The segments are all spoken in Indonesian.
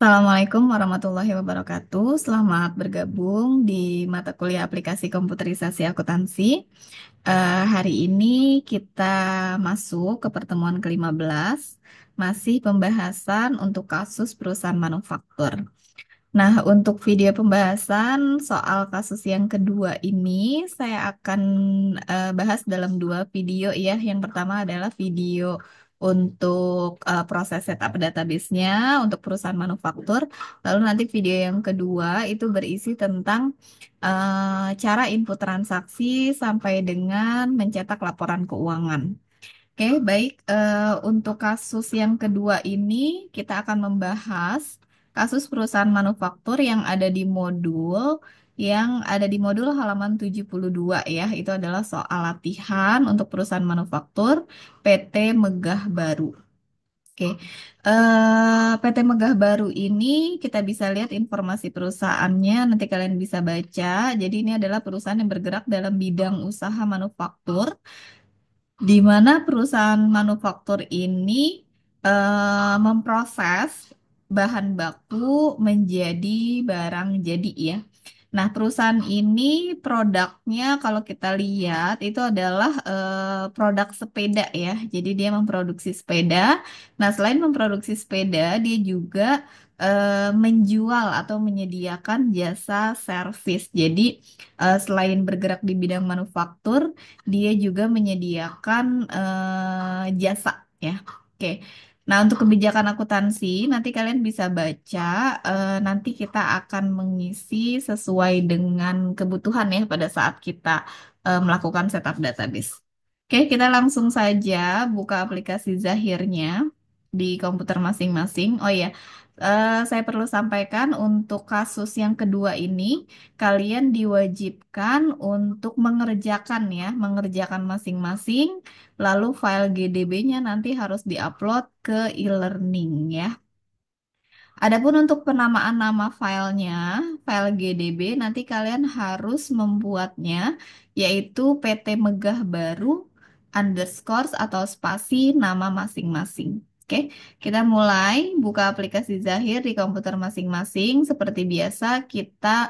Assalamualaikum warahmatullahi wabarakatuh. Selamat bergabung di mata kuliah aplikasi komputerisasi akuntansi. Hari ini kita masuk ke pertemuan ke-15, masih pembahasan untuk kasus perusahaan manufaktur. Nah, untuk video pembahasan soal kasus yang kedua ini, saya akan bahas dalam dua video ya. Yang pertama adalah video untuk proses setup database-nya untuk perusahaan manufaktur. Lalu nanti video yang kedua itu berisi tentang cara input transaksi sampai dengan mencetak laporan keuangan. Oke, baik. Untuk kasus yang kedua ini, kita akan membahas kasus perusahaan manufaktur yang ada di modul halaman 72 ya. Itu adalah soal latihan untuk perusahaan manufaktur PT Megah Baru. Oke, PT Megah Baru ini kita bisa lihat informasi perusahaannya, nanti kalian bisa baca. Jadi ini adalah perusahaan yang bergerak dalam bidang usaha manufaktur di mana perusahaan manufaktur ini memproses bahan baku menjadi barang jadi ya. Nah, perusahaan ini produknya kalau kita lihat itu adalah produk sepeda ya. Jadi dia memproduksi sepeda. Nah, selain memproduksi sepeda, dia juga menjual atau menyediakan jasa servis. Jadi selain bergerak di bidang manufaktur, dia juga menyediakan jasa ya. Oke. Nah, untuk kebijakan akuntansi nanti kalian bisa baca. Nanti kita akan mengisi sesuai dengan kebutuhan ya pada saat kita melakukan setup database. Oke, kita langsung saja buka aplikasi Zahirnya di komputer masing-masing. Oh ya, saya perlu sampaikan untuk kasus yang kedua ini kalian diwajibkan untuk mengerjakan masing-masing, lalu file GDB-nya nanti harus diupload ke e-learning ya. Adapun untuk penamaan nama filenya, file GDB nanti kalian harus membuatnya yaitu PT Megah Baru underscore atau spasi nama masing-masing. Oke, kita mulai buka aplikasi Zahir di komputer masing-masing. Seperti biasa, kita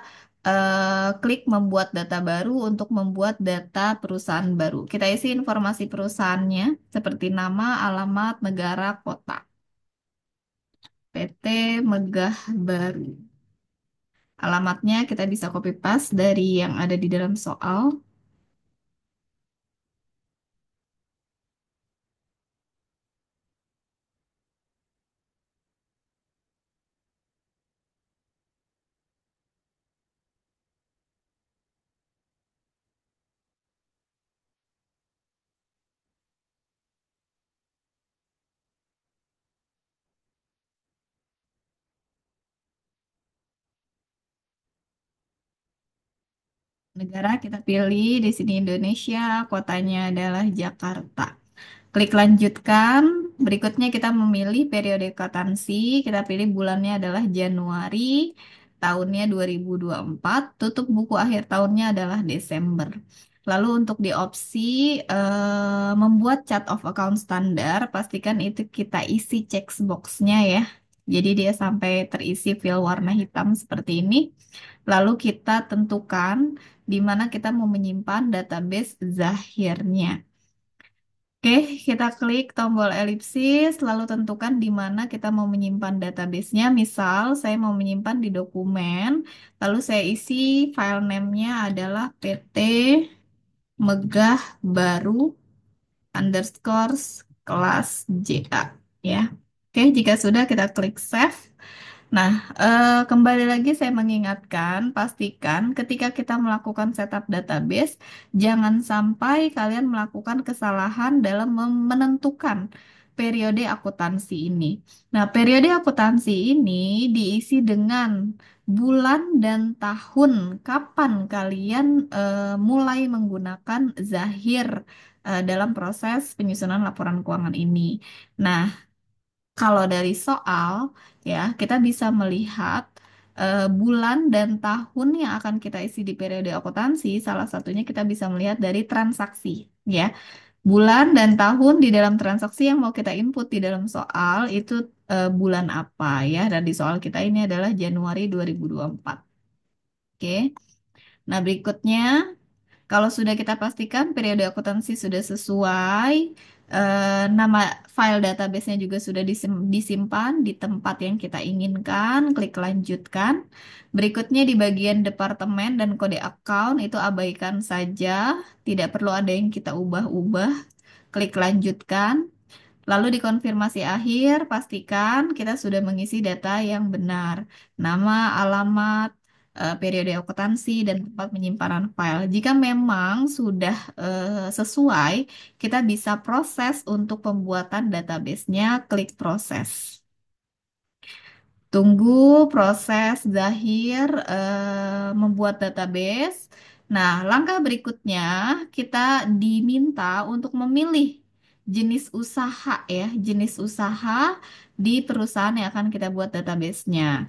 klik membuat data baru untuk membuat data perusahaan baru. Kita isi informasi perusahaannya seperti nama, alamat, negara, kota. PT Megah Baru. Alamatnya kita bisa copy paste dari yang ada di dalam soal. Negara kita pilih di sini Indonesia, kotanya adalah Jakarta. Klik lanjutkan. Berikutnya kita memilih periode akuntansi. Kita pilih bulannya adalah Januari, tahunnya 2024. Tutup buku akhir tahunnya adalah Desember. Lalu untuk di opsi membuat chart of account standar, pastikan itu kita isi checkbox-nya ya. Jadi dia sampai terisi fill warna hitam seperti ini. Lalu kita tentukan di mana kita mau menyimpan database Zahirnya. Oke, kita klik tombol elipsis, lalu tentukan di mana kita mau menyimpan database-nya. Misal, saya mau menyimpan di dokumen, lalu saya isi file name-nya adalah PT Megah Baru underscore kelas JA. Ya. Oke, jika sudah kita klik save. Nah, kembali lagi saya mengingatkan, pastikan ketika kita melakukan setup database, jangan sampai kalian melakukan kesalahan dalam menentukan periode akuntansi ini. Nah, periode akuntansi ini diisi dengan bulan dan tahun kapan kalian mulai menggunakan Zahir dalam proses penyusunan laporan keuangan ini. Nah, kalau dari soal, ya, kita bisa melihat bulan dan tahun yang akan kita isi di periode akuntansi. Salah satunya kita bisa melihat dari transaksi, ya. Bulan dan tahun di dalam transaksi yang mau kita input di dalam soal itu bulan apa ya. Dan di soal kita ini adalah Januari 2024. Oke. Nah, berikutnya kalau sudah kita pastikan periode akuntansi sudah sesuai, nama file database-nya juga sudah disimpan di tempat yang kita inginkan, klik lanjutkan. Berikutnya di bagian departemen dan kode account itu abaikan saja, tidak perlu ada yang kita ubah-ubah, klik lanjutkan. Lalu di konfirmasi akhir, pastikan kita sudah mengisi data yang benar. Nama, alamat, periode akuntansi, dan tempat penyimpanan file. Jika memang sudah sesuai, kita bisa proses untuk pembuatan database-nya, klik proses. Tunggu proses Zahir membuat database. Nah, langkah berikutnya kita diminta untuk memilih jenis usaha ya, jenis usaha di perusahaan yang akan kita buat database-nya.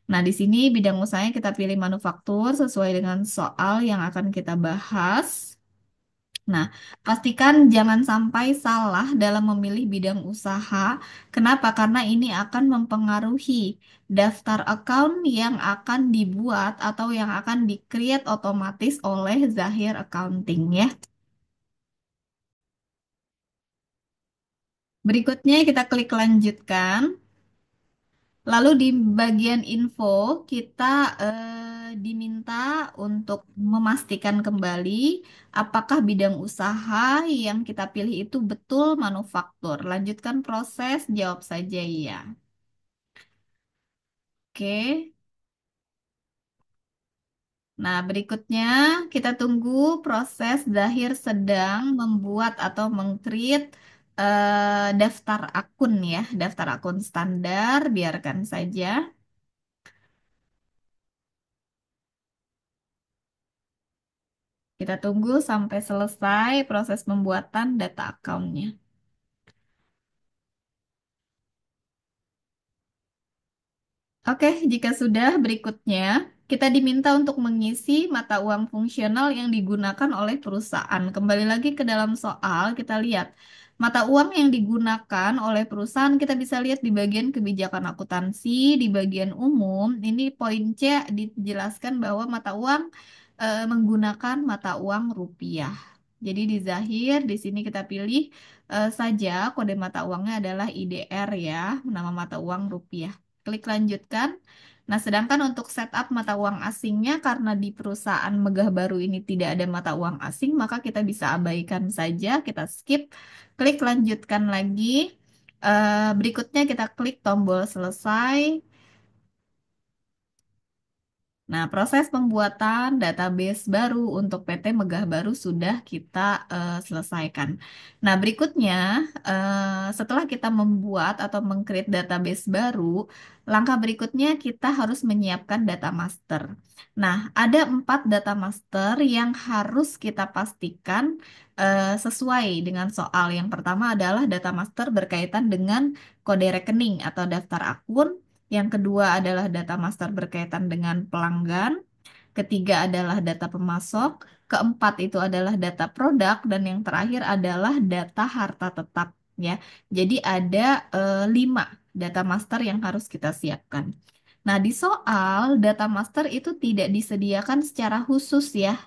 Nah, di sini bidang usahanya kita pilih manufaktur sesuai dengan soal yang akan kita bahas. Nah, pastikan jangan sampai salah dalam memilih bidang usaha. Kenapa? Karena ini akan mempengaruhi daftar account yang akan dibuat atau yang akan di-create otomatis oleh Zahir Accounting ya. Berikutnya kita klik lanjutkan. Lalu di bagian info kita diminta untuk memastikan kembali apakah bidang usaha yang kita pilih itu betul manufaktur. Lanjutkan proses, jawab saja iya. Oke. Nah, berikutnya kita tunggu proses Zahir sedang membuat atau meng-create daftar akun ya, daftar akun standar, biarkan saja. Kita tunggu sampai selesai proses pembuatan data account-nya. Oke, jika sudah berikutnya, kita diminta untuk mengisi mata uang fungsional yang digunakan oleh perusahaan. Kembali lagi ke dalam soal, kita lihat mata uang yang digunakan oleh perusahaan, kita bisa lihat di bagian kebijakan akuntansi, di bagian umum. Ini poin C dijelaskan bahwa mata uang menggunakan mata uang rupiah. Jadi di Zahir, di sini kita pilih saja kode mata uangnya adalah IDR ya, nama mata uang rupiah. Klik lanjutkan. Nah, sedangkan untuk setup mata uang asingnya karena di perusahaan megah baru ini tidak ada mata uang asing, maka kita bisa abaikan saja, kita skip, klik lanjutkan lagi. Berikutnya kita klik tombol selesai. Nah, proses pembuatan database baru untuk PT Megah Baru sudah kita selesaikan. Nah, berikutnya setelah kita membuat atau mengcreate database baru, langkah berikutnya kita harus menyiapkan data master. Nah, ada 4 data master yang harus kita pastikan sesuai dengan soal. Yang pertama adalah data master berkaitan dengan kode rekening atau daftar akun. Yang kedua adalah data master berkaitan dengan pelanggan. Ketiga adalah data pemasok. Keempat itu adalah data produk. Dan yang terakhir adalah data harta tetap. Ya, jadi ada 5 data master yang harus kita siapkan. Nah, di soal data master itu tidak disediakan secara khusus ya.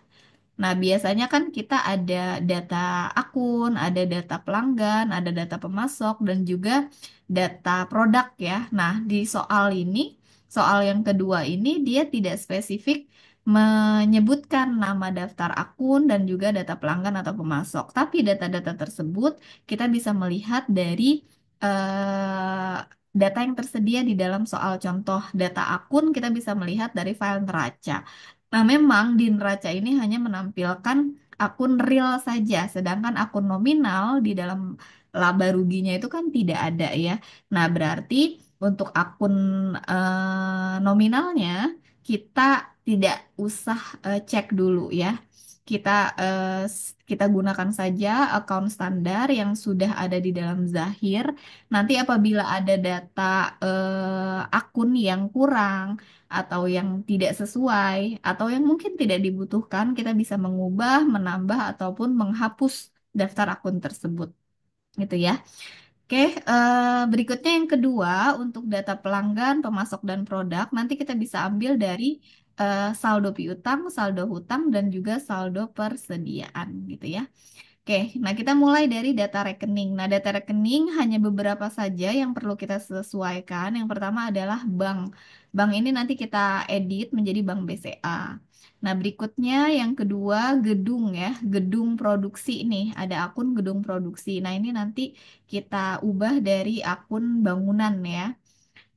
Nah, biasanya kan kita ada data akun, ada data pelanggan, ada data pemasok, dan juga data produk ya. Nah, di soal ini, soal yang kedua ini, dia tidak spesifik menyebutkan nama daftar akun dan juga data pelanggan atau pemasok. Tapi data-data tersebut kita bisa melihat dari eh, data yang tersedia di dalam soal contoh data akun, kita bisa melihat dari file neraca. Nah, memang di neraca ini hanya menampilkan akun real saja, sedangkan akun nominal di dalam laba ruginya itu kan tidak ada ya. Nah, berarti untuk akun nominalnya kita tidak usah cek dulu ya. Kita kita gunakan saja akun standar yang sudah ada di dalam Zahir. Nanti apabila ada data akun yang kurang atau yang tidak sesuai atau yang mungkin tidak dibutuhkan, kita bisa mengubah, menambah ataupun menghapus daftar akun tersebut, gitu ya. Oke, berikutnya yang kedua untuk data pelanggan, pemasok dan produk, nanti kita bisa ambil dari saldo piutang, saldo hutang, dan juga saldo persediaan gitu ya. Oke, nah kita mulai dari data rekening. Nah, data rekening hanya beberapa saja yang perlu kita sesuaikan. Yang pertama adalah bank. Bank ini nanti kita edit menjadi Bank BCA. Nah, berikutnya yang kedua gedung ya, gedung produksi nih. Ada akun gedung produksi. Nah, ini nanti kita ubah dari akun bangunan ya.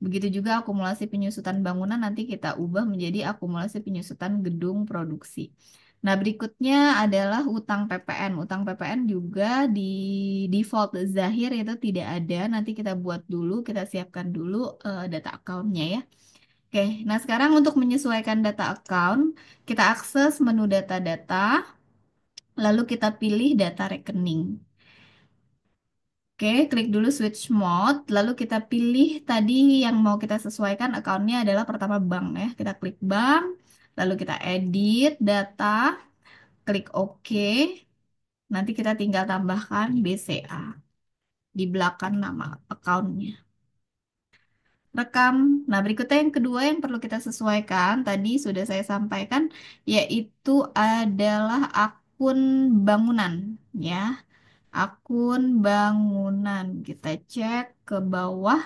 Begitu juga akumulasi penyusutan bangunan nanti kita ubah menjadi akumulasi penyusutan gedung produksi. Nah, berikutnya adalah utang PPN. Utang PPN juga di default Zahir itu tidak ada. Nanti kita buat dulu, kita siapkan dulu data account-nya ya. Oke, nah sekarang untuk menyesuaikan data account, kita akses menu data-data, lalu kita pilih data rekening. Oke, klik dulu switch mode, lalu kita pilih tadi yang mau kita sesuaikan akunnya adalah pertama bank ya. Kita klik bank, lalu kita edit data, klik OK. Nanti kita tinggal tambahkan BCA di belakang nama akunnya. Rekam. Nah, berikutnya yang kedua yang perlu kita sesuaikan, tadi sudah saya sampaikan, yaitu adalah akun bangunan ya. Akun bangunan. Kita cek ke bawah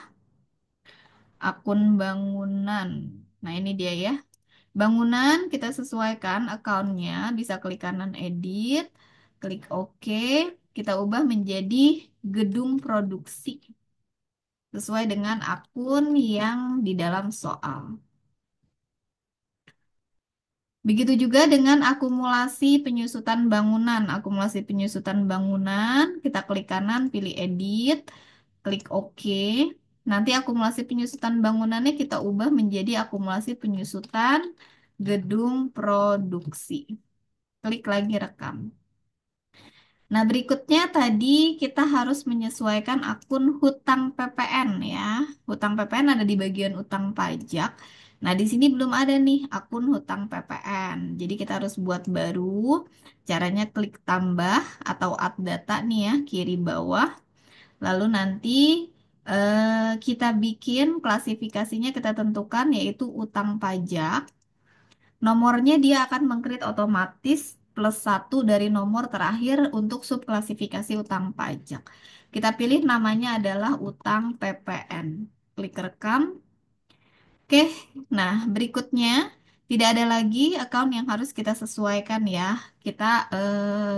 akun bangunan. Nah, ini dia ya. Bangunan kita sesuaikan akunnya, bisa klik kanan edit, klik OK, kita ubah menjadi gedung produksi sesuai dengan akun yang di dalam soal. Begitu juga dengan akumulasi penyusutan bangunan. Akumulasi penyusutan bangunan, kita klik kanan, pilih edit, klik OK. Nanti akumulasi penyusutan bangunannya kita ubah menjadi akumulasi penyusutan gedung produksi. Klik lagi rekam. Nah, berikutnya tadi kita harus menyesuaikan akun hutang PPN ya. Hutang PPN ada di bagian utang pajak. Nah, di sini belum ada nih akun hutang PPN. Jadi kita harus buat baru. Caranya klik tambah atau add data nih ya, kiri bawah. Lalu nanti kita bikin klasifikasinya kita tentukan yaitu utang pajak. Nomornya dia akan meng-create otomatis +1 dari nomor terakhir untuk subklasifikasi utang pajak. Kita pilih namanya adalah utang PPN. Klik rekam. Oke, nah berikutnya tidak ada lagi account yang harus kita sesuaikan ya. Kita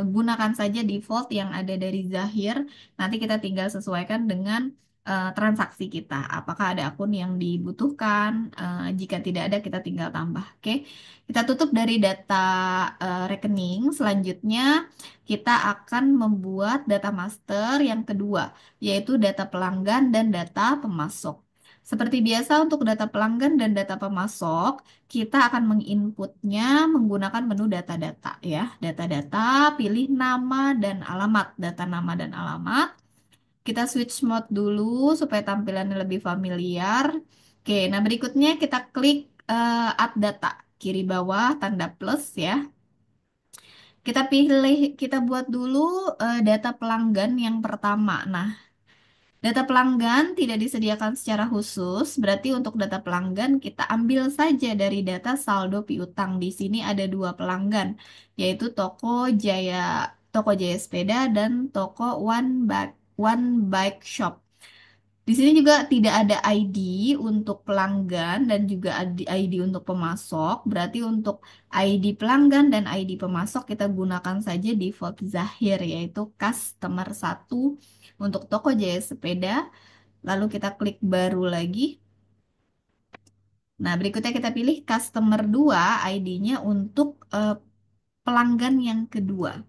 gunakan saja default yang ada dari Zahir. Nanti kita tinggal sesuaikan dengan transaksi kita. Apakah ada akun yang dibutuhkan? Jika tidak ada, kita tinggal tambah. Oke, kita tutup dari data rekening. Selanjutnya, kita akan membuat data master yang kedua, yaitu data pelanggan dan data pemasok. Seperti biasa untuk data pelanggan dan data pemasok, kita akan menginputnya menggunakan menu data-data ya. Data-data, pilih nama dan alamat. Data nama dan alamat. Kita switch mode dulu supaya tampilannya lebih familiar. Oke, nah berikutnya kita klik add data. Kiri bawah tanda plus ya. Kita pilih, kita buat dulu data pelanggan yang pertama. Nah, data pelanggan tidak disediakan secara khusus, berarti untuk data pelanggan kita ambil saja dari data saldo piutang. Di sini ada dua pelanggan, yaitu Toko Jaya Sepeda dan Toko One Bike Shop. Di sini juga tidak ada ID untuk pelanggan dan juga ID untuk pemasok. Berarti untuk ID pelanggan dan ID pemasok kita gunakan saja default Zahir yaitu customer 1 untuk Toko Jaya Sepeda. Lalu kita klik baru lagi. Nah, berikutnya kita pilih customer 2 ID-nya untuk pelanggan yang kedua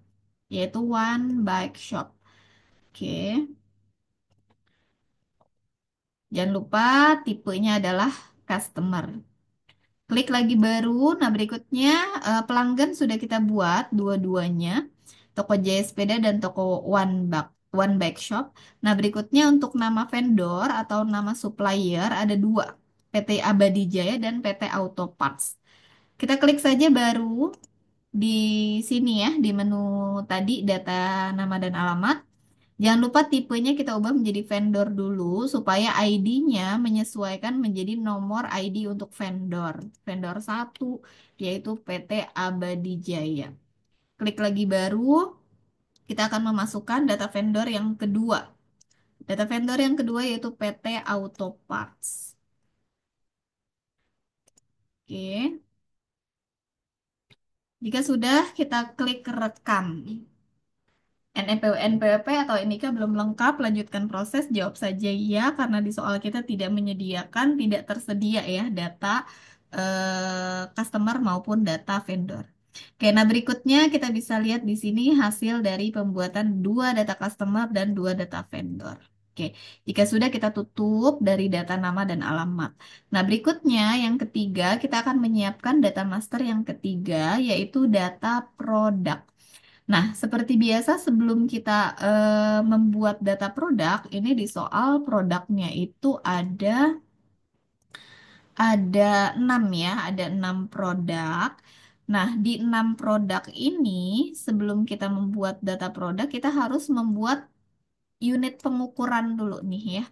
yaitu One Bike Shop. Oke. Jangan lupa tipenya adalah customer. Klik lagi baru. Nah, berikutnya pelanggan sudah kita buat dua-duanya. Toko Jaya Sepeda dan toko One Bike Shop. Nah, berikutnya untuk nama vendor atau nama supplier ada dua. PT Abadi Jaya dan PT Auto Parts. Kita klik saja baru di sini ya, di menu tadi data nama dan alamat. Jangan lupa tipenya kita ubah menjadi vendor dulu supaya ID-nya menyesuaikan menjadi nomor ID untuk vendor. Vendor satu yaitu PT Abadi Jaya. Klik lagi baru, kita akan memasukkan data vendor yang kedua. Data vendor yang kedua yaitu PT Auto Parts. Oke, jika sudah kita klik rekam. NPWP atau NIK belum lengkap, lanjutkan proses, jawab saja ya, karena di soal kita tidak menyediakan, tidak tersedia ya data customer maupun data vendor. Oke, nah berikutnya kita bisa lihat di sini hasil dari pembuatan dua data customer dan dua data vendor. Oke, jika sudah kita tutup dari data nama dan alamat. Nah, berikutnya yang ketiga, kita akan menyiapkan data master yang ketiga, yaitu data produk. Nah, seperti biasa sebelum kita membuat data produk, ini di soal produknya itu ada 6 ya, ada 6 produk. Nah, di 6 produk ini sebelum kita membuat data produk, kita harus membuat unit pengukuran dulu nih ya.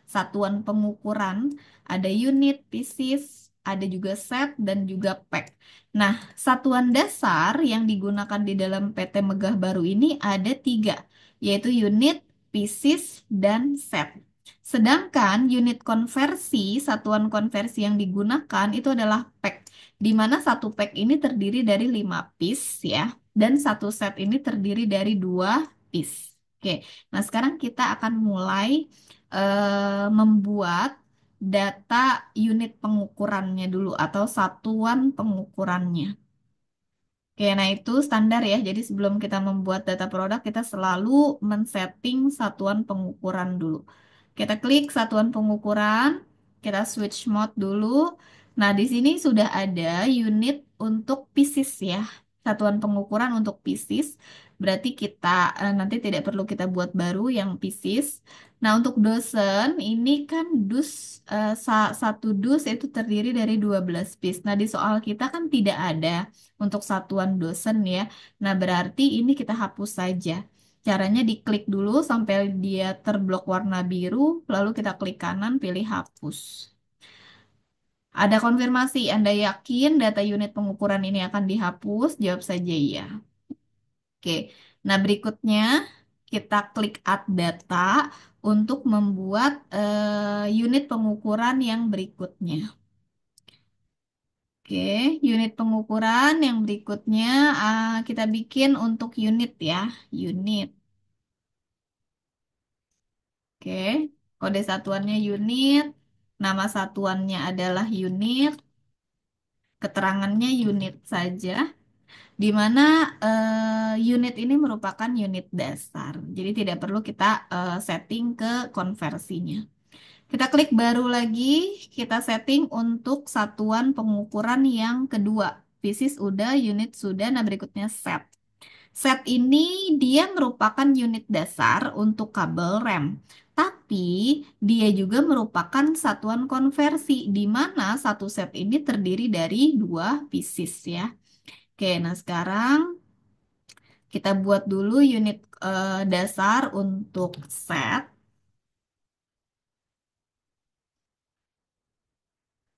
Satuan pengukuran, ada unit, pieces, ada juga set dan juga pack. Nah, satuan dasar yang digunakan di dalam PT Megah Baru ini ada 3, yaitu unit, pieces, dan set. Sedangkan unit konversi, satuan konversi yang digunakan itu adalah pack, di mana satu pack ini terdiri dari 5 piece ya, dan satu set ini terdiri dari 2 piece. Oke, nah sekarang kita akan mulai membuat data unit pengukurannya dulu atau satuan pengukurannya. Oke, nah itu standar ya. Jadi sebelum kita membuat data produk, kita selalu men-setting satuan pengukuran dulu. Kita klik satuan pengukuran, kita switch mode dulu. Nah, di sini sudah ada unit untuk pieces ya. Satuan pengukuran untuk pieces. Berarti kita nanti tidak perlu kita buat baru yang pieces. Nah, untuk dosen ini kan satu dus itu terdiri dari 12 piece. Nah, di soal kita kan tidak ada untuk satuan dosen ya. Nah, berarti ini kita hapus saja. Caranya diklik dulu sampai dia terblok warna biru, lalu kita klik kanan, pilih hapus. Ada konfirmasi, Anda yakin data unit pengukuran ini akan dihapus? Jawab saja iya. Oke, nah berikutnya kita klik Add Data untuk membuat unit pengukuran yang berikutnya. Oke, unit pengukuran yang berikutnya kita bikin untuk unit ya, unit. Oke, kode satuannya unit, nama satuannya adalah unit, keterangannya unit saja, di mana unit ini merupakan unit dasar. Jadi tidak perlu kita setting ke konversinya. Kita klik baru lagi, kita setting untuk satuan pengukuran yang kedua. Pieces udah, unit sudah, nah berikutnya set. Set ini dia merupakan unit dasar untuk kabel rem. Tapi dia juga merupakan satuan konversi di mana satu set ini terdiri dari 2 pieces ya. Oke, nah sekarang kita buat dulu unit dasar untuk set,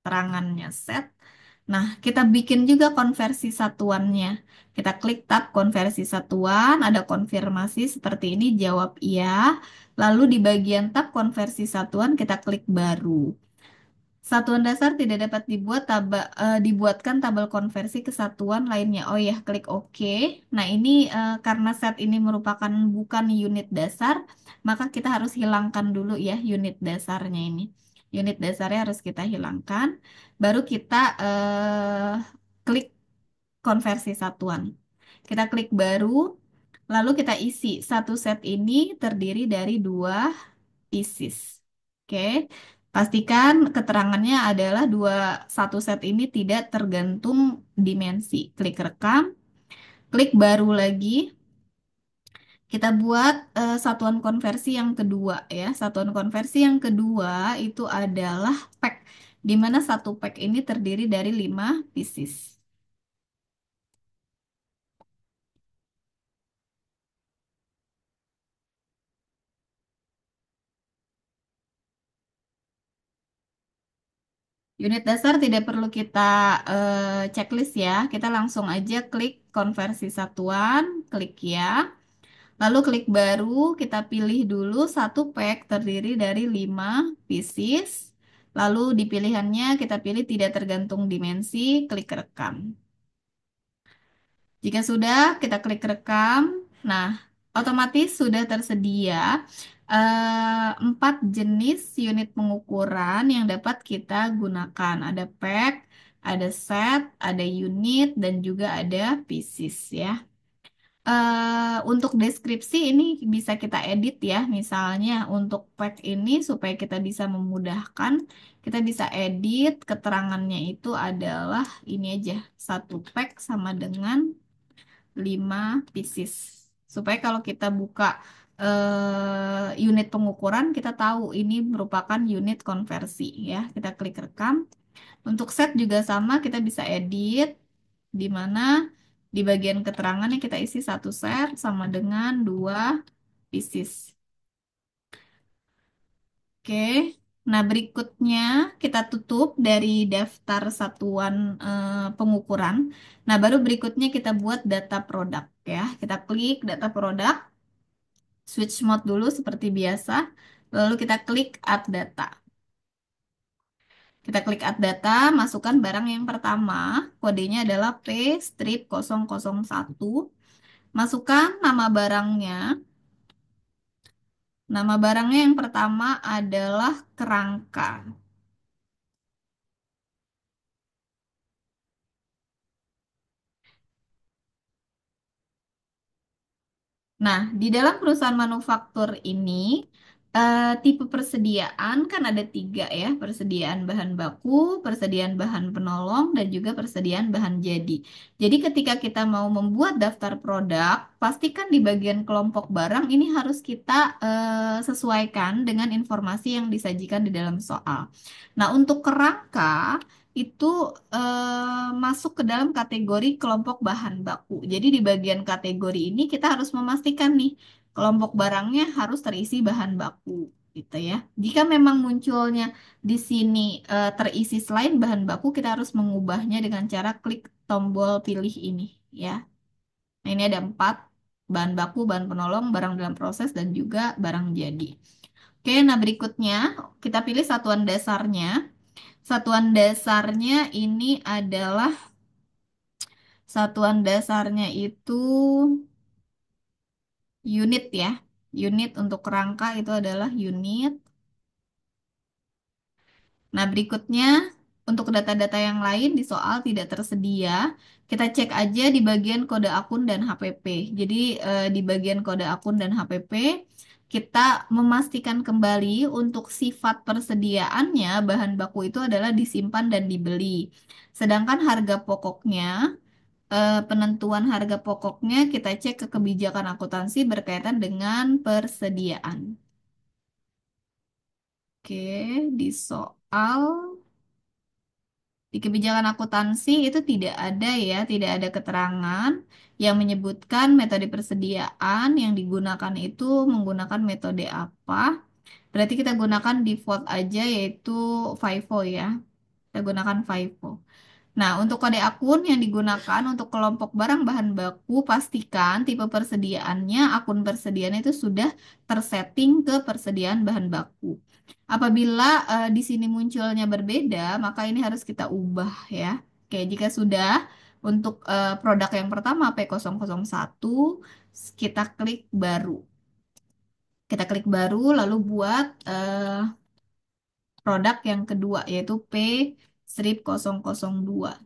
terangannya set. Nah, kita bikin juga konversi satuannya. Kita klik tab konversi satuan, ada konfirmasi seperti ini, jawab iya. Lalu di bagian tab konversi satuan kita klik baru. Satuan dasar tidak dapat dibuatkan tabel konversi ke satuan lainnya. Oh ya, klik OK. Nah, ini karena set ini merupakan bukan unit dasar, maka kita harus hilangkan dulu ya unit dasarnya ini. Unit dasarnya harus kita hilangkan. Baru kita klik konversi satuan. Kita klik baru, lalu kita isi. Satu set ini terdiri dari 2 pieces. Oke, pastikan keterangannya adalah satu set ini tidak tergantung dimensi. Klik rekam, klik baru lagi. Kita buat satuan konversi yang kedua ya. Satuan konversi yang kedua itu adalah pack, di mana satu pack ini terdiri dari 5 pieces. Unit dasar tidak perlu kita checklist ya. Kita langsung aja klik konversi satuan, klik ya. Lalu klik baru, kita pilih dulu satu pack terdiri dari 5 pieces. Lalu di pilihannya kita pilih tidak tergantung dimensi, klik rekam. Jika sudah, kita klik rekam. Nah, otomatis sudah tersedia 4 jenis unit pengukuran yang dapat kita gunakan. Ada pack, ada set, ada unit, dan juga ada pieces ya. Untuk deskripsi ini bisa kita edit ya. Misalnya untuk pack ini supaya kita bisa memudahkan, kita bisa edit keterangannya itu adalah ini aja. Satu pack sama dengan 5 pieces. Supaya kalau kita buka unit pengukuran, kita tahu ini merupakan unit konversi ya. Kita klik rekam. Untuk set juga sama, kita bisa edit di mana di bagian keterangannya kita isi satu set sama dengan 2 pieces. Oke. Nah, berikutnya kita tutup dari daftar satuan pengukuran. Nah, baru berikutnya kita buat data produk ya. Kita klik data produk, switch mode dulu seperti biasa. Lalu kita klik add data. Kita klik add data, masukkan barang yang pertama. Kodenya adalah P strip 001. Masukkan nama barangnya. Nama barangnya yang pertama adalah kerangka. Nah, di dalam perusahaan manufaktur ini, tipe persediaan kan ada 3 ya, persediaan bahan baku, persediaan bahan penolong, dan juga persediaan bahan jadi. Jadi ketika kita mau membuat daftar produk, pastikan di bagian kelompok barang ini harus kita sesuaikan dengan informasi yang disajikan di dalam soal. Nah, untuk kerangka, itu masuk ke dalam kategori kelompok bahan baku. Jadi di bagian kategori ini kita harus memastikan nih kelompok barangnya harus terisi bahan baku gitu ya. Jika memang munculnya di sini terisi selain bahan baku, kita harus mengubahnya dengan cara klik tombol pilih ini ya. Nah, ini ada 4 bahan baku, bahan penolong, barang dalam proses dan juga barang jadi. Oke, nah berikutnya kita pilih satuan dasarnya. Satuan dasarnya ini adalah satuan dasarnya itu unit ya. Unit untuk kerangka itu adalah unit. Nah, berikutnya untuk data-data yang lain di soal tidak tersedia. Kita cek aja di bagian kode akun dan HPP. Jadi di bagian kode akun dan HPP kita memastikan kembali untuk sifat persediaannya bahan baku itu adalah disimpan dan dibeli. Sedangkan harga pokoknya penentuan harga pokoknya kita cek ke kebijakan akuntansi berkaitan dengan persediaan. Oke, di soal di kebijakan akuntansi itu tidak ada ya, tidak ada keterangan yang menyebutkan metode persediaan yang digunakan itu menggunakan metode apa. Berarti kita gunakan default aja yaitu FIFO ya. Kita gunakan FIFO. Nah, untuk kode akun yang digunakan untuk kelompok barang bahan baku, pastikan tipe persediaannya, akun persediaan itu sudah tersetting ke persediaan bahan baku. Apabila di sini munculnya berbeda, maka ini harus kita ubah ya. Oke, jika sudah, untuk produk yang pertama P001, kita klik baru. Kita klik baru, lalu buat produk yang kedua, yaitu P strip 002.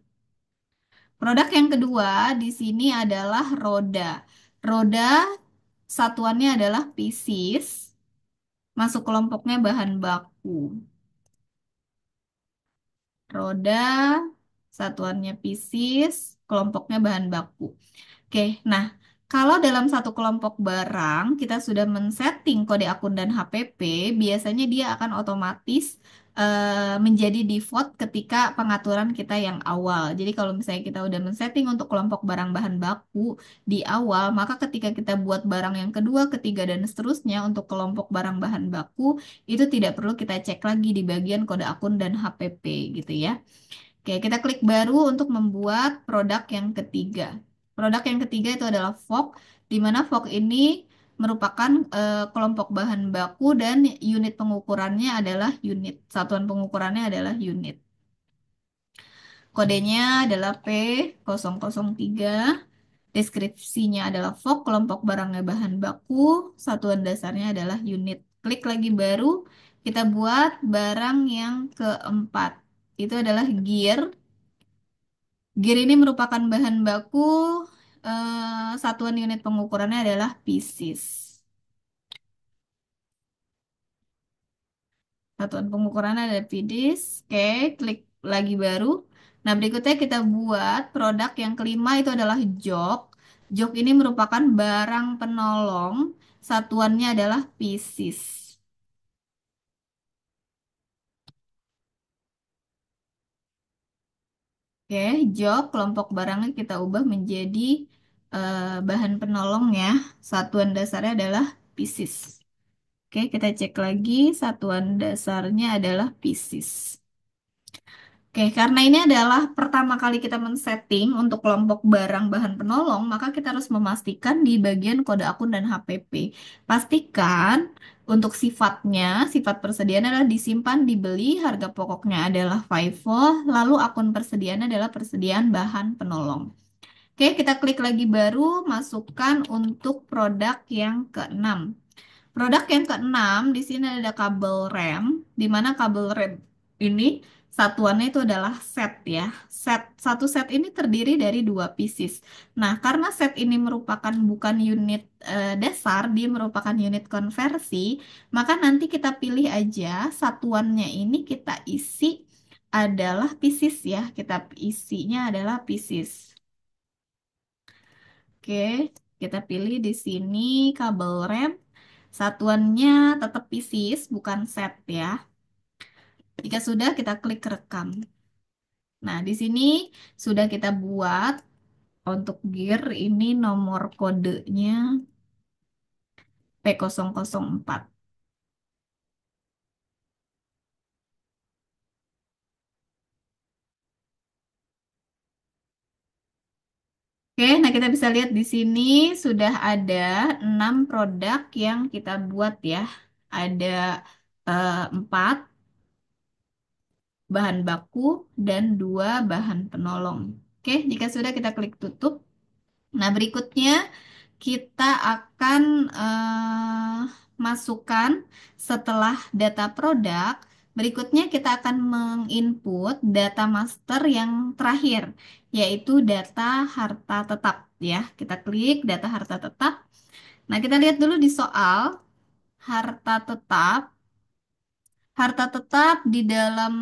Produk yang kedua di sini adalah roda. Roda satuannya adalah pieces, masuk kelompoknya bahan baku. Roda satuannya pieces, kelompoknya bahan baku. Oke, nah kalau dalam satu kelompok barang kita sudah men-setting kode akun dan HPP, biasanya dia akan otomatis menjadi default ketika pengaturan kita yang awal. Jadi kalau misalnya kita udah men-setting untuk kelompok barang bahan baku di awal, maka ketika kita buat barang yang kedua, ketiga, dan seterusnya untuk kelompok barang bahan baku, itu tidak perlu kita cek lagi di bagian kode akun dan HPP gitu ya. Oke, kita klik baru untuk membuat produk yang ketiga. Produk yang ketiga itu adalah fork, di mana fork ini merupakan kelompok bahan baku dan unit pengukurannya adalah unit. Satuan pengukurannya adalah unit. Kodenya adalah P003. Deskripsinya adalah fork, kelompok barangnya bahan baku, satuan dasarnya adalah unit. Klik lagi baru, kita buat barang yang keempat. Itu adalah gear. Gear ini merupakan bahan baku, satuan unit pengukurannya adalah pieces. Satuan pengukurannya adalah pieces. Oke, klik lagi baru. Nah, berikutnya kita buat produk yang kelima itu adalah jok. Jok ini merupakan barang penolong, satuannya adalah pieces. Oke, jok kelompok barangnya kita ubah menjadi bahan penolong ya. Satuan dasarnya adalah pieces. Oke, kita cek lagi. Satuan dasarnya adalah pieces. Oke, karena ini adalah pertama kali kita men-setting untuk kelompok barang bahan penolong, maka kita harus memastikan di bagian kode akun dan HPP. Pastikan untuk sifatnya, sifat persediaan adalah disimpan, dibeli, harga pokoknya adalah FIFO, lalu akun persediaan adalah persediaan bahan penolong. Oke, kita klik lagi baru, masukkan untuk produk yang keenam. Produk yang keenam, di sini ada kabel rem, di mana kabel rem ini satuannya itu adalah set ya. Satu set ini terdiri dari dua pieces. Nah, karena set ini merupakan bukan unit dasar, dia merupakan unit konversi, maka nanti kita pilih aja satuannya ini kita isi adalah pieces ya. Kita isinya adalah pieces. Oke, kita pilih di sini kabel rem. Satuannya tetap pieces, bukan set ya. Jika sudah, kita klik rekam. Nah, di sini sudah kita buat untuk gear ini nomor kodenya P004. Oke, nah kita bisa lihat di sini sudah ada 6 produk yang kita buat ya. Ada 4 bahan baku dan 2 bahan penolong. Oke, jika sudah kita klik tutup. Nah, berikutnya kita akan masukkan setelah data produk. Berikutnya kita akan menginput data master yang terakhir, yaitu data harta tetap ya. Kita klik data harta tetap. Nah, kita lihat dulu di soal harta tetap. Harta tetap di dalam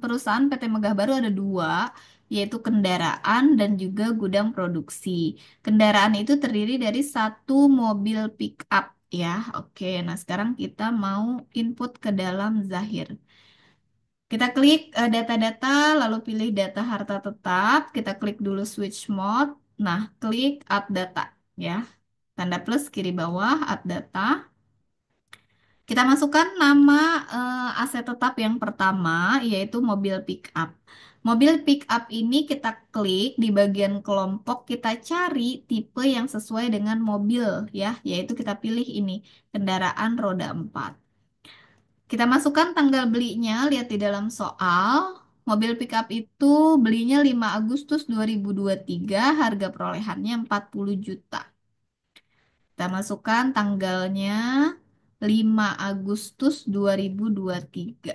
perusahaan PT Megah Baru ada dua, yaitu kendaraan dan juga gudang produksi. Kendaraan itu terdiri dari satu mobil pick up ya. Oke, nah sekarang kita mau input ke dalam Zahir. Kita klik data-data, lalu pilih data harta tetap. Kita klik dulu switch mode. Nah, klik add data ya. Tanda plus kiri bawah, add data. Kita masukkan nama aset tetap yang pertama, yaitu mobil pick up. Mobil pick up ini kita klik di bagian kelompok, kita cari tipe yang sesuai dengan mobil ya, yaitu kita pilih ini, kendaraan roda 4. Kita masukkan tanggal belinya, lihat di dalam soal. Mobil pick up itu belinya 5 Agustus 2023, harga perolehannya 40 juta. Kita masukkan tanggalnya 5 Agustus 2023.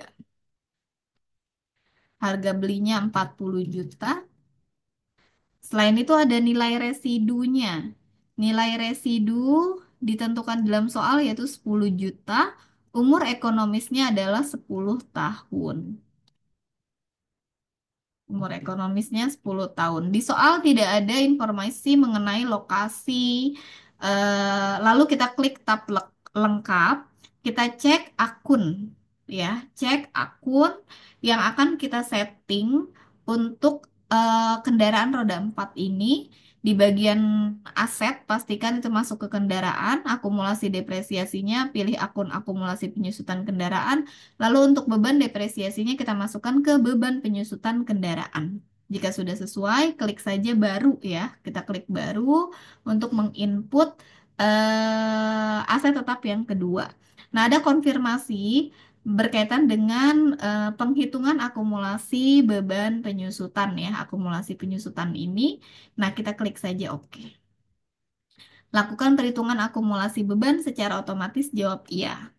Harga belinya 40 juta. Selain itu ada nilai residunya. Nilai residu ditentukan dalam soal yaitu 10 juta. Umur ekonomisnya adalah 10 tahun. Umur ekonomisnya 10 tahun. Di soal tidak ada informasi mengenai lokasi. Lalu kita klik tab lengkap. Kita cek akun. ya, cek akun yang akan kita setting untuk kendaraan roda 4 ini. Di bagian aset, pastikan itu masuk ke kendaraan, akumulasi depresiasinya, pilih akun akumulasi penyusutan kendaraan. Lalu untuk beban depresiasinya kita masukkan ke beban penyusutan kendaraan. Jika sudah sesuai, klik saja baru ya. Kita klik baru untuk menginput aset tetap yang kedua. Nah, ada konfirmasi berkaitan dengan penghitungan akumulasi beban penyusutan ya, akumulasi penyusutan ini. Nah, kita klik saja oke. Lakukan perhitungan akumulasi beban secara otomatis, jawab iya.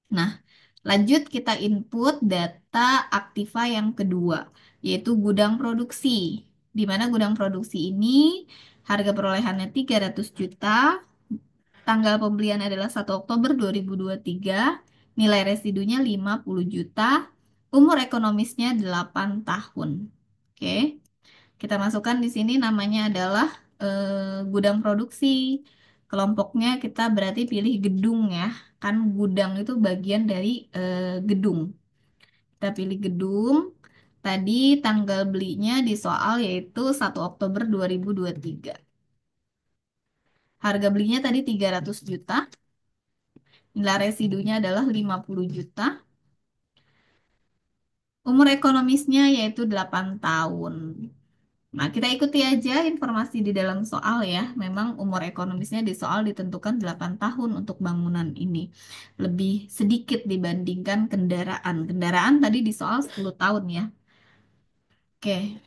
Nah, lanjut kita input data aktiva yang kedua, yaitu gudang produksi. Di mana gudang produksi ini harga perolehannya 300 juta, tanggal pembelian adalah 1 Oktober 2023, nilai residunya 50 juta, umur ekonomisnya 8 tahun. Oke, kita masukkan di sini namanya adalah gudang produksi. Kelompoknya kita berarti pilih gedung ya, kan gudang itu bagian dari gedung. Kita pilih gedung. Tadi tanggal belinya di soal yaitu 1 Oktober 2023. Harga belinya tadi 300 juta. Nilai residunya adalah 50 juta. Umur ekonomisnya yaitu 8 tahun. Nah, kita ikuti aja informasi di dalam soal ya. Memang umur ekonomisnya di soal ditentukan 8 tahun untuk bangunan ini. Lebih sedikit dibandingkan kendaraan. Kendaraan tadi di soal 10 tahun ya. Oke.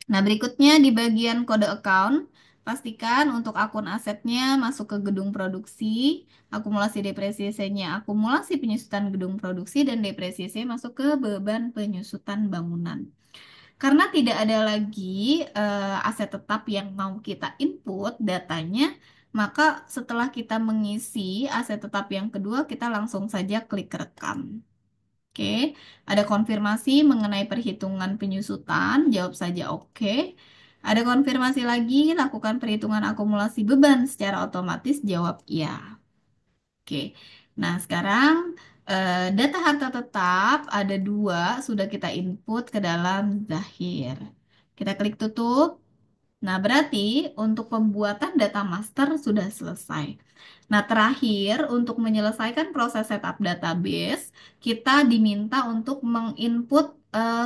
Nah, berikutnya di bagian kode account, pastikan untuk akun asetnya masuk ke gedung produksi, akumulasi depresiasinya, akumulasi penyusutan gedung produksi, dan depresiasi masuk ke beban penyusutan bangunan. Karena tidak ada lagi aset tetap yang mau kita input datanya, maka setelah kita mengisi aset tetap yang kedua, kita langsung saja klik rekam. Oke, ada konfirmasi mengenai perhitungan penyusutan, jawab saja oke. Ada konfirmasi lagi, lakukan perhitungan akumulasi beban secara otomatis, jawab iya. Oke, nah sekarang data harta tetap ada dua, sudah kita input ke dalam Zahir. Kita klik tutup. Nah, berarti untuk pembuatan data master sudah selesai. Nah, terakhir untuk menyelesaikan proses setup database, kita diminta untuk menginput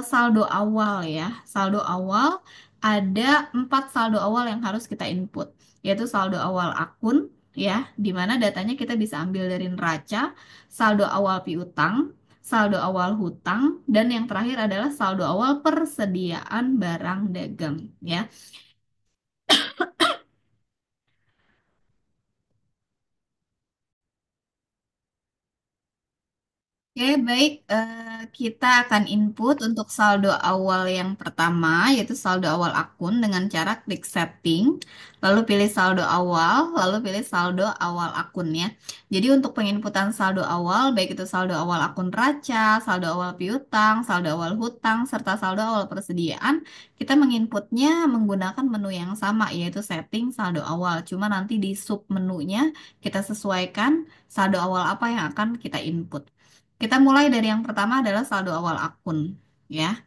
saldo awal ya. Saldo awal ada 4 saldo awal yang harus kita input, yaitu saldo awal akun ya, di mana datanya kita bisa ambil dari neraca, saldo awal piutang, saldo awal hutang, dan yang terakhir adalah saldo awal persediaan barang dagang ya. Oke, baik. Kita akan input untuk saldo awal yang pertama, yaitu saldo awal akun dengan cara klik setting, lalu pilih saldo awal, lalu pilih saldo awal akunnya. Jadi untuk penginputan saldo awal, baik itu saldo awal akun raca, saldo awal piutang, saldo awal hutang, serta saldo awal persediaan, kita menginputnya menggunakan menu yang sama, yaitu setting saldo awal. Cuma nanti di sub menunya kita sesuaikan saldo awal apa yang akan kita input. Kita mulai dari yang pertama adalah saldo awal akun, ya.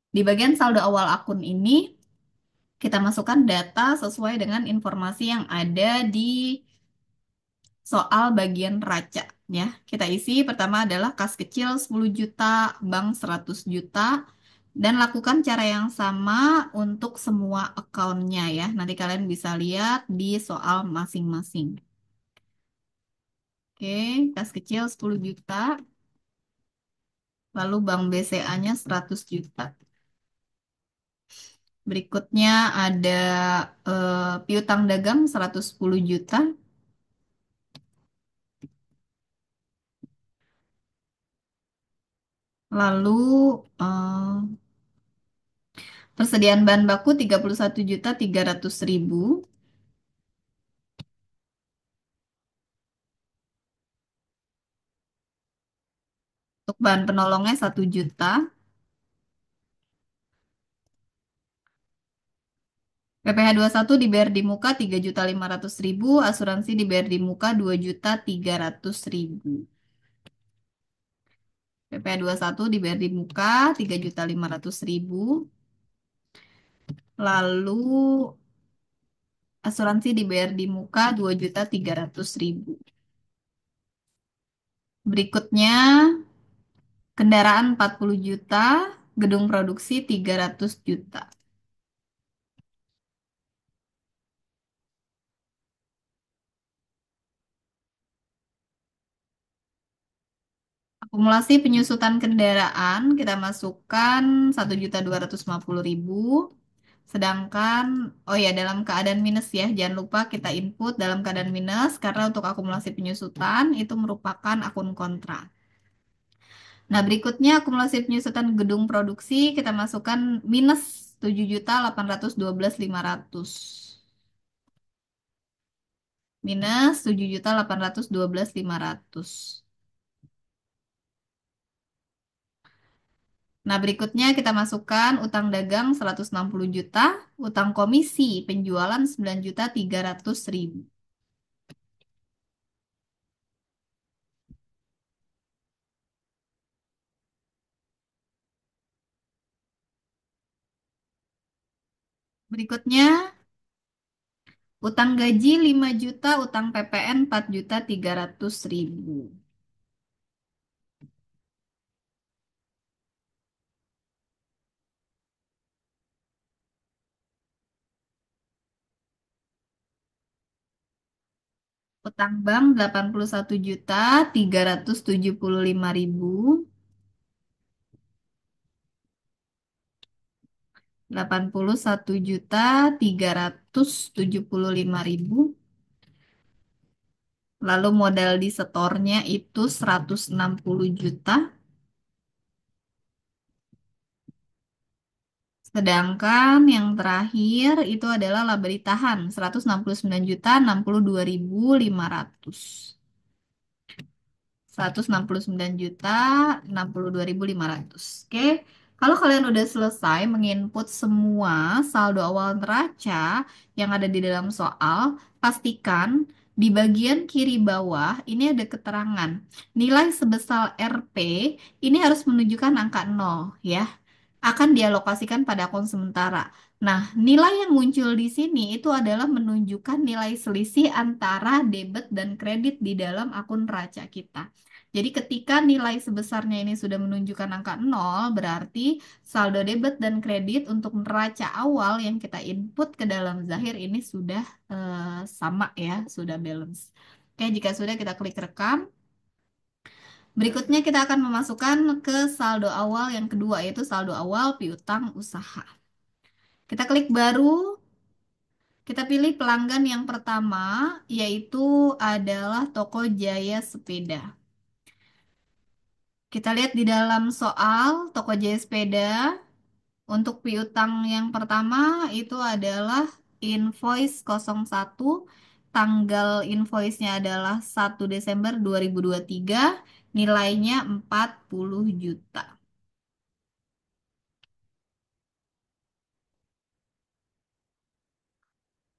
Di bagian saldo awal akun ini, kita masukkan data sesuai dengan informasi yang ada di soal bagian raca, ya. Kita isi pertama adalah kas kecil 10 juta, bank 100 juta, dan lakukan cara yang sama untuk semua akunnya, ya. Nanti kalian bisa lihat di soal masing-masing. Oke, kas kecil 10 juta, lalu bank BCA-nya 100 juta. Berikutnya ada piutang dagang 110 juta. Lalu eh, persediaan bahan baku 31.300.000. Untuk bahan penolongnya 1 juta. PPh satu dibayar di muka 3.500.000. Asuransi dibayar di muka 2.300.000. PPA satu dibayar di muka 3.500.000. Lalu asuransi dibayar di muka 2.300.000. Berikutnya kendaraan 40 juta, gedung produksi 300 juta. Akumulasi penyusutan kendaraan kita masukkan 1.250.000. Sedangkan, oh ya, dalam keadaan minus ya, jangan lupa kita input dalam keadaan minus karena untuk akumulasi penyusutan itu merupakan akun kontra. Nah, berikutnya akumulasi penyusutan gedung produksi kita masukkan minus 7.812.500. Minus 7.812.500. Nah, berikutnya kita masukkan utang dagang 160 juta, utang komisi penjualan 9.300.000. Berikutnya utang gaji 5 juta, utang PPN 4.300.000. Utang bank 81.375.000. 81.375.000. Lalu modal di setornya itu 160 juta. Sedangkan yang terakhir itu adalah laba ditahan 169.062.500. 169.062.500. Oke. Kalau kalian udah selesai menginput semua saldo awal neraca yang ada di dalam soal, pastikan di bagian kiri bawah ini ada keterangan. Nilai sebesar RP ini harus menunjukkan angka 0 ya. Akan dialokasikan pada akun sementara. Nah, nilai yang muncul di sini itu adalah menunjukkan nilai selisih antara debit dan kredit di dalam akun neraca kita. Jadi ketika nilai sebesarnya ini sudah menunjukkan angka 0, berarti saldo debit dan kredit untuk neraca awal yang kita input ke dalam Zahir ini sudah sama ya, sudah balance. Oke, jika sudah kita klik rekam. Berikutnya kita akan memasukkan ke saldo awal yang kedua, yaitu saldo awal piutang usaha. Kita klik baru, kita pilih pelanggan yang pertama, yaitu adalah Toko Jaya Sepeda. Kita lihat di dalam soal Toko Jaya Sepeda, untuk piutang yang pertama itu adalah invoice 01, tanggal invoice-nya adalah 1 Desember 2023, nilainya 40 juta.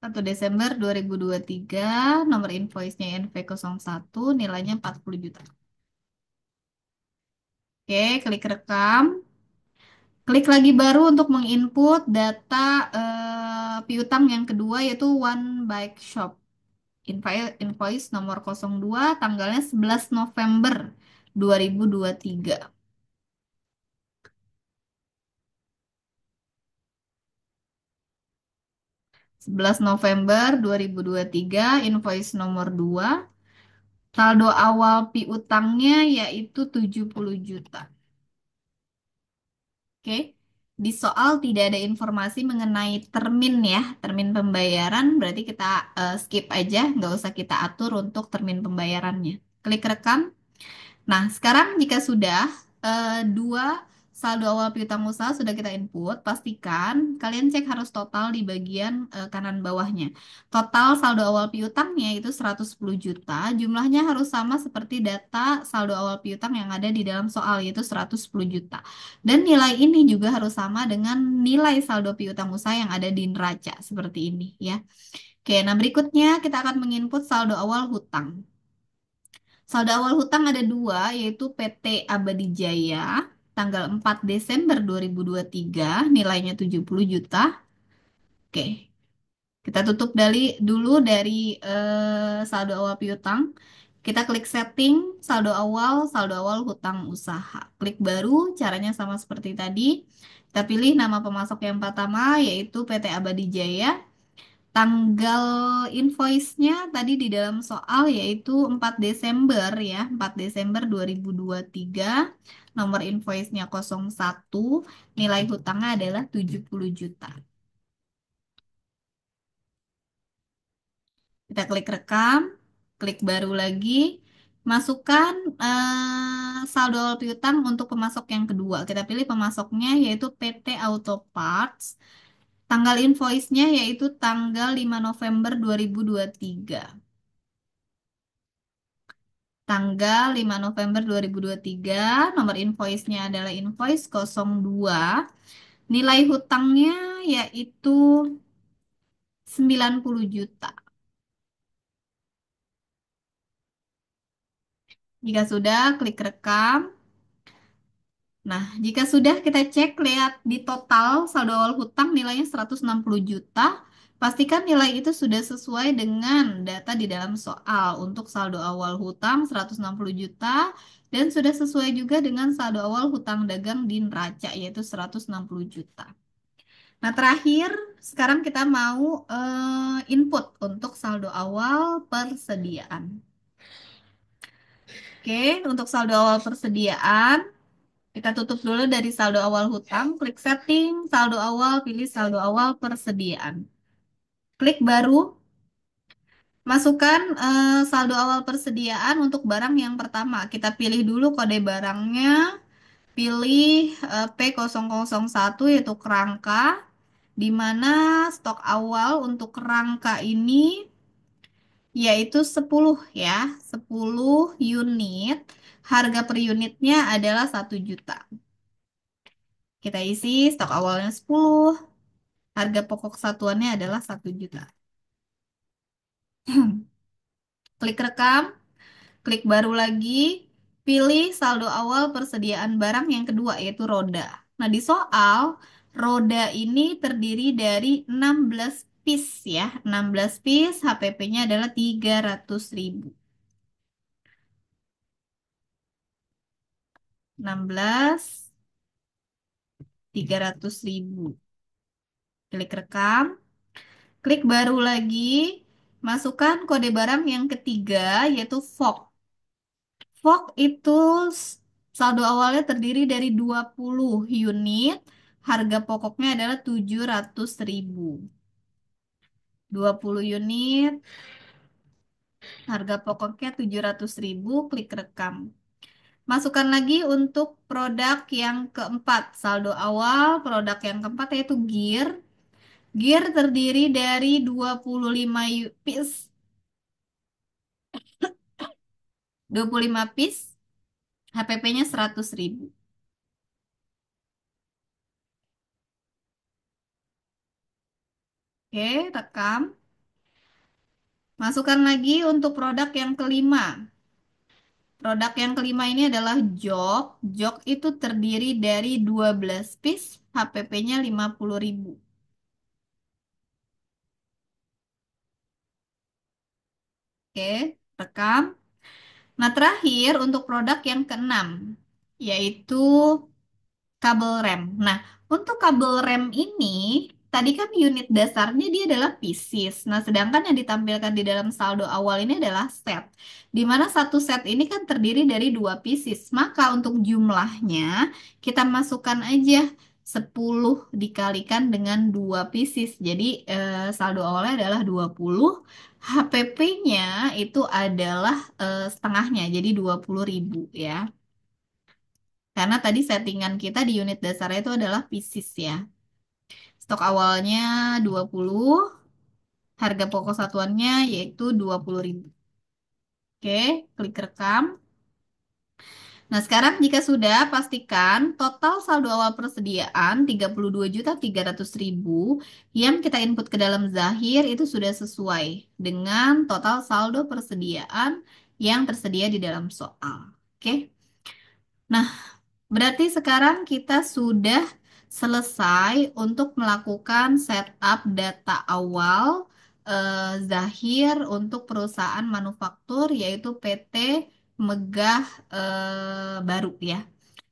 1 Desember 2023, nomor invoice-nya NV01, nilainya 40 juta. Oke, klik rekam. Klik lagi baru untuk menginput data piutang yang kedua yaitu One Bike Shop. Invoice nomor 02, tanggalnya 11 November 2023. 11 November 2023, invoice nomor 2. Saldo awal piutangnya yaitu 70 juta. Oke, di soal tidak ada informasi mengenai termin ya, termin pembayaran, berarti kita skip aja, nggak usah kita atur untuk termin pembayarannya. Klik rekam. Nah, sekarang jika sudah dua saldo awal piutang usaha sudah kita input, pastikan kalian cek harus total di bagian kanan bawahnya. Total saldo awal piutangnya itu 110 juta, jumlahnya harus sama seperti data saldo awal piutang yang ada di dalam soal, yaitu 110 juta. Dan nilai ini juga harus sama dengan nilai saldo piutang usaha yang ada di neraca, seperti ini ya. Oke, nah berikutnya kita akan menginput saldo awal hutang. Saldo awal hutang ada dua, yaitu PT Abadi Jaya, tanggal 4 Desember 2023, nilainya 70 juta. Oke, kita tutup dulu dari saldo awal piutang. Kita klik setting, saldo awal hutang usaha. Klik baru, caranya sama seperti tadi. Kita pilih nama pemasok yang pertama, yaitu PT Abadi Jaya. Tanggal invoice-nya tadi di dalam soal yaitu 4 Desember ya, 4 Desember 2023. Nomor invoice-nya 01, nilai hutangnya adalah 70 juta. Kita klik rekam, klik baru lagi, masukkan saldo awal piutang untuk pemasok yang kedua. Kita pilih pemasoknya yaitu PT Auto Parts. Tanggal invoice-nya yaitu tanggal 5 November 2023. Tanggal 5 November 2023, nomor invoice-nya adalah invoice 02. Nilai hutangnya yaitu 90 juta. Jika sudah, klik rekam. Nah, jika sudah kita cek lihat di total saldo awal hutang nilainya 160 juta, pastikan nilai itu sudah sesuai dengan data di dalam soal. Untuk saldo awal hutang 160 juta dan sudah sesuai juga dengan saldo awal hutang dagang di neraca yaitu 160 juta. Nah, terakhir sekarang kita mau input untuk saldo awal persediaan. Oke, untuk saldo awal persediaan kita tutup dulu dari saldo awal hutang, klik setting, saldo awal, pilih saldo awal persediaan. Klik baru, masukkan saldo awal persediaan untuk barang yang pertama. Kita pilih dulu kode barangnya, pilih P001 yaitu kerangka, di mana stok awal untuk kerangka ini yaitu 10 ya, 10 unit. Harga per unitnya adalah 1 juta. Kita isi stok awalnya 10. Harga pokok satuannya adalah 1 juta. Klik rekam, klik baru lagi, pilih saldo awal persediaan barang yang kedua yaitu roda. Nah, di soal, roda ini terdiri dari 16 piece ya. 16 piece, HPP-nya adalah 300.000. 16, 300.000. Klik rekam, klik baru lagi, masukkan kode barang yang ketiga yaitu VOG. VOG itu saldo awalnya terdiri dari 20 unit, harga pokoknya adalah 700.000. 20 unit, harga pokoknya 700.000, klik rekam. Masukkan lagi untuk produk yang keempat, saldo awal produk yang keempat yaitu gear. Gear terdiri dari 25 piece, 25 piece, HPP-nya 100.000. Oke, rekam. Masukkan lagi untuk produk yang kelima. Produk yang kelima ini adalah jok. Jok itu terdiri dari 12 piece, HPP-nya 50.000. Oke, rekam. Nah, terakhir untuk produk yang keenam, yaitu kabel rem. Nah, untuk kabel rem ini, tadi kan unit dasarnya dia adalah pieces. Nah, sedangkan yang ditampilkan di dalam saldo awal ini adalah set. Di mana satu set ini kan terdiri dari dua pieces. Maka untuk jumlahnya, kita masukkan aja 10 dikalikan dengan dua pieces. Jadi, saldo awalnya adalah 20. HPP-nya itu adalah setengahnya, jadi 20.000 ya. Karena tadi settingan kita di unit dasarnya itu adalah pieces ya. Stok awalnya 20, harga pokok satuannya yaitu 20.000. Oke, klik rekam. Nah, sekarang jika sudah, pastikan total saldo awal persediaan 32.300.000 yang kita input ke dalam Zahir itu sudah sesuai dengan total saldo persediaan yang tersedia di dalam soal. Oke. Nah, berarti sekarang kita sudah selesai untuk melakukan setup data awal Zahir untuk perusahaan manufaktur yaitu PT Megah Baru ya.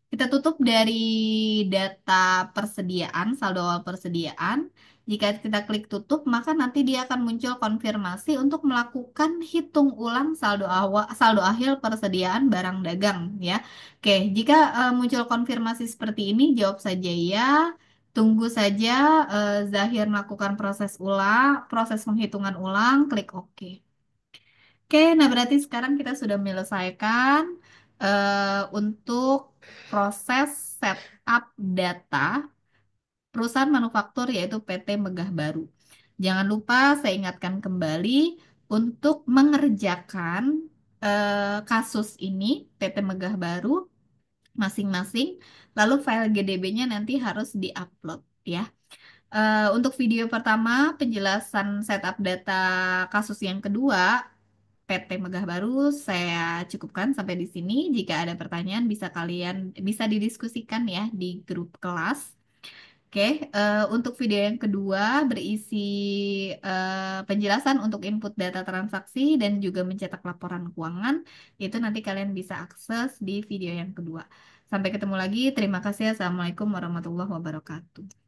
Kita tutup dari data persediaan, saldo awal persediaan. Jika kita klik tutup, maka nanti dia akan muncul konfirmasi untuk melakukan hitung ulang saldo awal, saldo akhir persediaan barang dagang ya. Oke, jika muncul konfirmasi seperti ini, jawab saja ya. Tunggu saja Zahir melakukan proses penghitungan ulang, klik OK. Oke, nah berarti sekarang kita sudah menyelesaikan untuk proses setup data perusahaan manufaktur yaitu PT Megah Baru. Jangan lupa saya ingatkan kembali untuk mengerjakan kasus ini PT Megah Baru masing-masing, lalu file GDB-nya nanti harus diupload ya. Untuk video pertama, penjelasan setup data kasus yang kedua, PT Megah Baru, saya cukupkan sampai di sini. Jika ada pertanyaan, bisa didiskusikan ya di grup kelas. Oke, untuk video yang kedua berisi penjelasan untuk input data transaksi dan juga mencetak laporan keuangan. Itu nanti kalian bisa akses di video yang kedua. Sampai ketemu lagi. Terima kasih. Assalamualaikum warahmatullahi wabarakatuh.